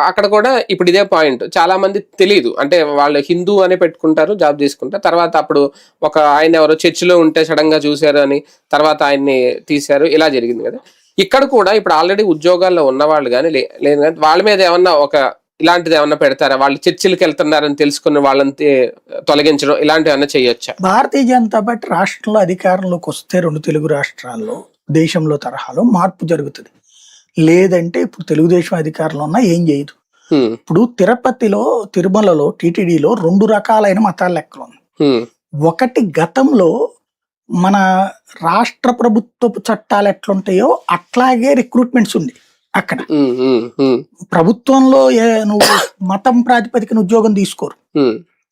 అక్కడ కూడా ఇప్పుడు ఇదే పాయింట్, చాలా మంది తెలియదు. అంటే వాళ్ళు హిందూ అనే పెట్టుకుంటారు, జాబ్ తీసుకుంటారు. తర్వాత అప్పుడు ఒక ఆయన ఎవరో చర్చిలో ఉంటే సడన్ గా చూశారు అని తర్వాత ఆయన్ని తీశారు, ఇలా జరిగింది కదా. ఇక్కడ కూడా ఇప్పుడు ఆల్రెడీ ఉద్యోగాల్లో ఉన్నవాళ్ళు కానీ లేదు కానీ వాళ్ళ మీద ఏమన్నా ఒక ఇలాంటిది ఏమన్నా పెడతారా? వాళ్ళు చర్చిలకు వెళ్తున్నారని తెలుసుకుని వాళ్ళని తొలగించడం ఇలాంటివి ఏమన్నా చేయొచ్చా? భారతీయ జనతా పార్టీ రాష్ట్రంలో అధికారంలోకి వస్తే 2 తెలుగు రాష్ట్రాల్లో దేశంలో తరహాలో మార్పు జరుగుతుంది. లేదంటే ఇప్పుడు తెలుగుదేశం అధికారంలో ఉన్నా ఏం చేయదు. ఇప్పుడు తిరుపతిలో, తిరుమలలో, టీటీడీలో 2 రకాలైన మతాల లెక్కలు ఉన్నాయి. ఒకటి, గతంలో మన రాష్ట్ర ప్రభుత్వపు చట్టాలు ఎట్లుంటాయో అట్లాగే రిక్రూట్మెంట్స్ ఉంది. అక్కడ ప్రభుత్వంలో నువ్వు మతం ప్రాతిపదికన ఉద్యోగం తీసుకోరు,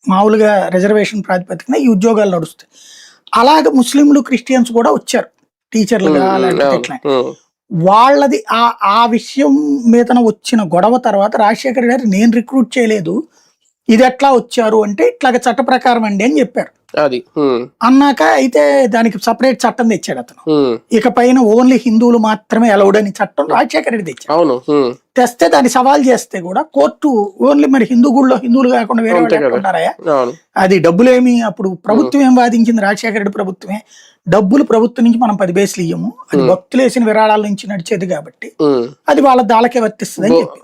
మామూలుగా రిజర్వేషన్ ప్రాతిపదికన ఈ ఉద్యోగాలు నడుస్తాయి. అలాగే ముస్లింలు, క్రిస్టియన్స్ కూడా వచ్చారు టీచర్లుగా, లేకపోతే ఇట్లా. వాళ్ళది ఆ విషయం మీద వచ్చిన గొడవ తర్వాత రాజశేఖర్ గారు నేను రిక్రూట్ చేయలేదు, ఇది ఎట్లా వచ్చారు అంటే ఇట్లాగ చట్ట ప్రకారం అండి అని చెప్పారు. అది అన్నాక అయితే దానికి సపరేట్ చట్టం తెచ్చాడు అతను. ఇక పైన ఓన్లీ హిందువులు మాత్రమే అలౌడ్ అని చట్టం రాజశేఖర్ రెడ్డి తెచ్చాడు. తెస్తే దాన్ని సవాల్ చేస్తే కూడా కోర్టు ఓన్లీ మరి హిందూ గుళ్ళో హిందువులు కాకుండా వేరే వాళ్ళు ఉంటారా, అది డబ్బులేమి, అప్పుడు ప్రభుత్వం ఏం వాదించింది, రాజశేఖర రెడ్డి ప్రభుత్వమే డబ్బులు ప్రభుత్వం నుంచి మనం 10 పైసలు ఇయ్యము, అది భక్తులు వేసిన విరాళాల నుంచి నడిచేది కాబట్టి అది వాళ్ళ దాళ్ళకే వర్తిస్తుంది అని చెప్పి.